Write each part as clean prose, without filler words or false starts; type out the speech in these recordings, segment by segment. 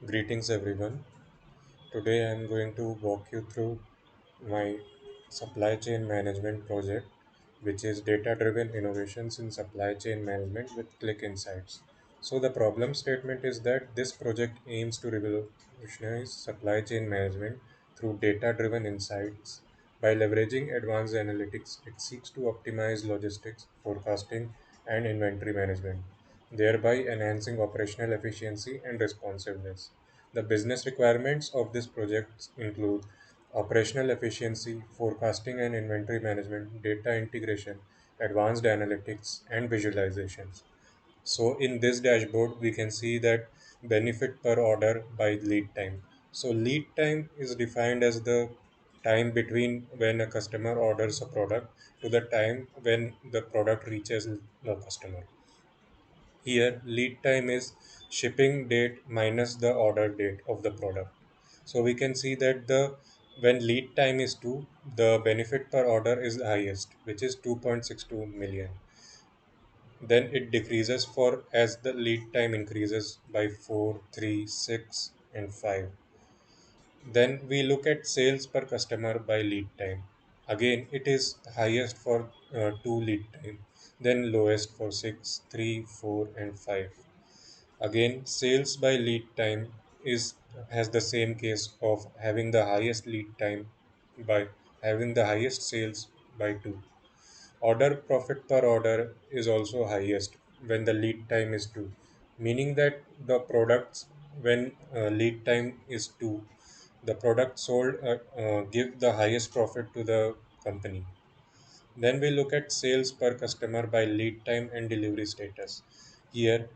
Greetings everyone. Today I am going to walk you through my supply chain management project, which is data driven innovations in supply chain management with Click Insights. So, the problem statement is that this project aims to revolutionize supply chain management through data driven insights. By leveraging advanced analytics, it seeks to optimize logistics, forecasting, and inventory management, thereby enhancing operational efficiency and responsiveness. The business requirements of this project include operational efficiency, forecasting and inventory management, data integration, advanced analytics, and visualizations. So in this dashboard, we can see that benefit per order by lead time. So lead time is defined as the time between when a customer orders a product to the time when the product reaches the customer. Here, lead time is shipping date minus the order date of the product. So we can see that the when lead time is 2, the benefit per order is the highest, which is 2.62 million. Then it decreases for as the lead time increases by 4, 3, 6, and 5. Then we look at sales per customer by lead time. Again, it is highest for 2 lead time, then lowest for 6, 3, 4, and 5. Again, sales by lead time is has the same case of having the highest lead time by having the highest sales by 2. Order profit per order is also highest when the lead time is 2, meaning that the products when lead time is 2, the product sold give the highest profit to the company. Then we look at sales per customer by lead time and delivery status. Here,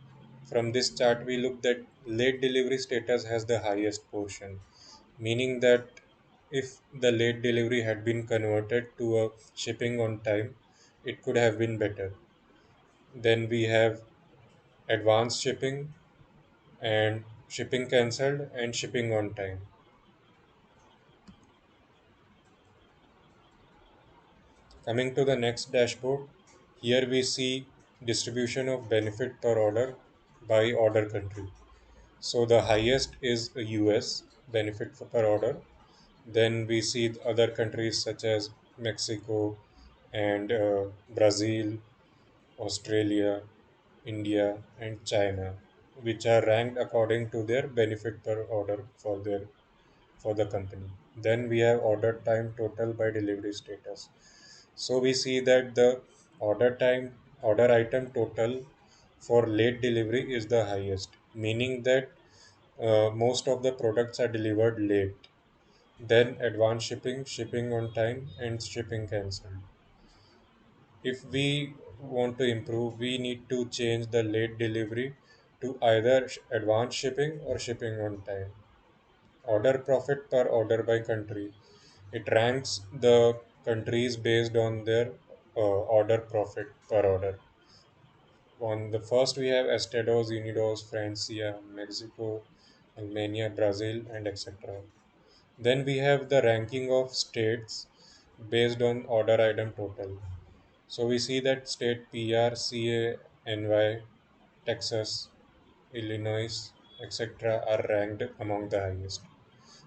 from this chart, we look that late delivery status has the highest portion, meaning that if the late delivery had been converted to a shipping on time, it could have been better. Then we have advanced shipping and shipping cancelled and shipping on time. Coming to the next dashboard, here we see distribution of benefit per order by order country. So the highest is the US benefit per order. Then we see other countries such as Mexico and Brazil, Australia, India, and China, which are ranked according to their benefit per order for the company. Then we have order time total by delivery status. So we see that the order item total for late delivery is the highest, meaning that most of the products are delivered late. Then advanced shipping, shipping on time, and shipping cancelled. If we want to improve, we need to change the late delivery to either advanced shipping or shipping on time. Order profit per order by country. It ranks the countries based on their order profit per order. On the first, we have Estados Unidos, Francia, Mexico, Albania, Brazil, and etc. Then we have the ranking of states based on order item total. So we see that state PR, CA, NY, Texas, Illinois, etc. are ranked among the highest.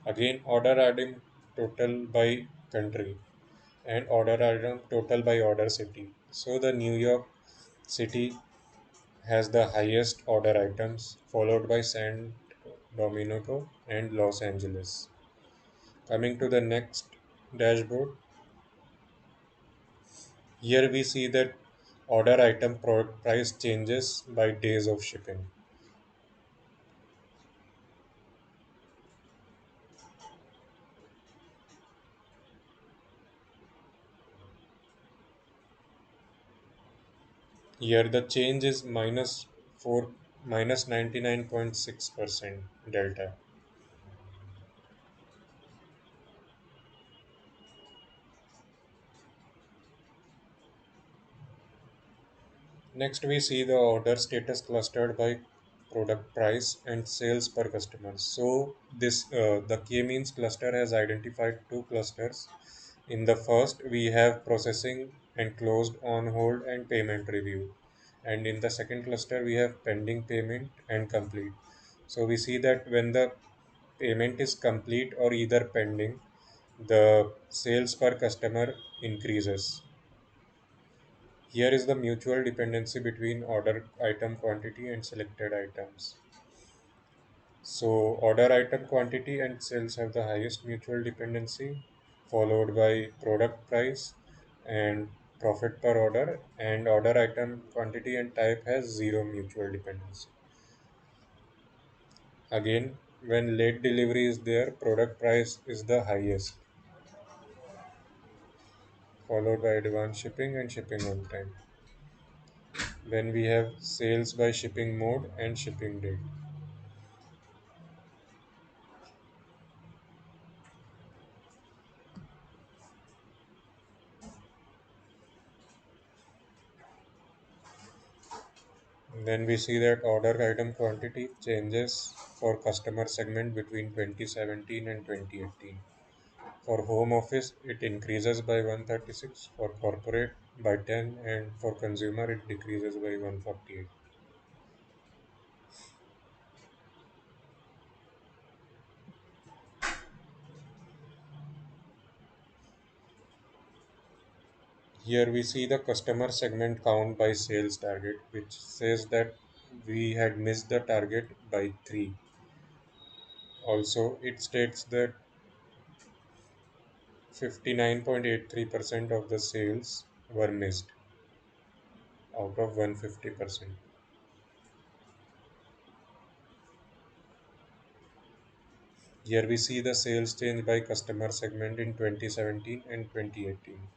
Again, order item total by country and order item total by order city. So the New York City has the highest order items, followed by San Domenico and Los Angeles. Coming to the next dashboard, here we see that order item price changes by days of shipping. Here the change is minus 99.6% delta. Next, we see the order status clustered by product price and sales per customer. So this the K-means cluster has identified two clusters. In the first, we have processing and closed, on hold, and payment review. And in the second cluster, we have pending payment and complete. So we see that when the payment is complete or either pending, the sales per customer increases. Here is the mutual dependency between order item quantity and selected items. So order item quantity and sales have the highest mutual dependency, followed by product price and profit per order, and order item quantity and type has zero mutual dependency. Again, when late delivery is there, product price is the highest, followed by advance shipping and shipping on time. Then we have sales by shipping mode and shipping date. Then we see that order item quantity changes for customer segment between 2017 and 2018. For home office, it increases by 136, for corporate by 10, and for consumer, it decreases by 148. Here we see the customer segment count by sales target, which says that we had missed the target by 3. Also, it states that 59.83% of the sales were missed out of 150%. Here we see the sales change by customer segment in 2017 and 2018.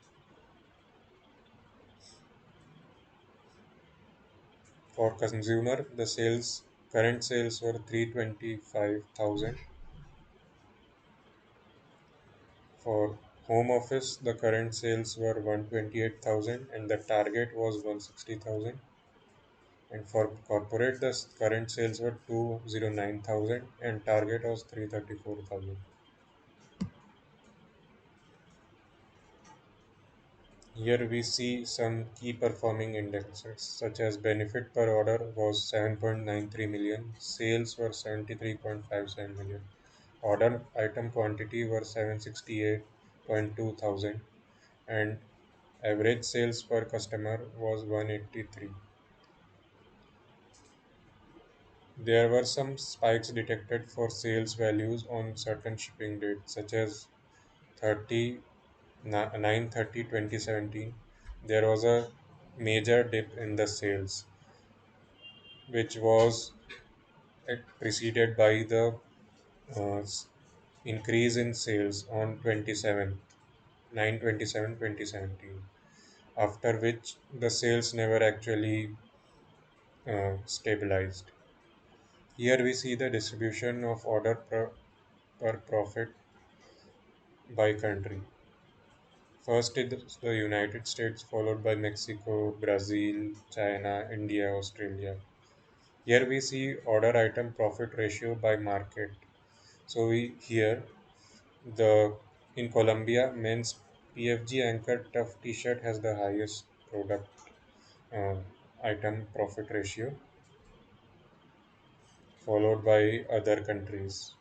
For consumer, the sales current sales were 325,000. For home office, the current sales were 128,000 and the target was 160,000. And for corporate, the current sales were 209,000 and target was 334,000. Here we see some key performing indexes such as benefit per order was 7.93 million, sales were 73.57 million, order item quantity were 768.2 thousand, and average sales per customer was 183. There were some spikes detected for sales values on certain shipping dates such as 30 9/30 2017. There was a major dip in the sales, which was preceded by the uh, s- increase in sales on 27th 9/27 2017, after which the sales never actually stabilized. Here we see the distribution of order per profit by country. First is the United States, followed by Mexico, Brazil, China, India, Australia. Here we see order item profit ratio by market. So we here the in Colombia, men's PFG anchor tough T-shirt has the highest product uh, item profit ratio, followed by other countries.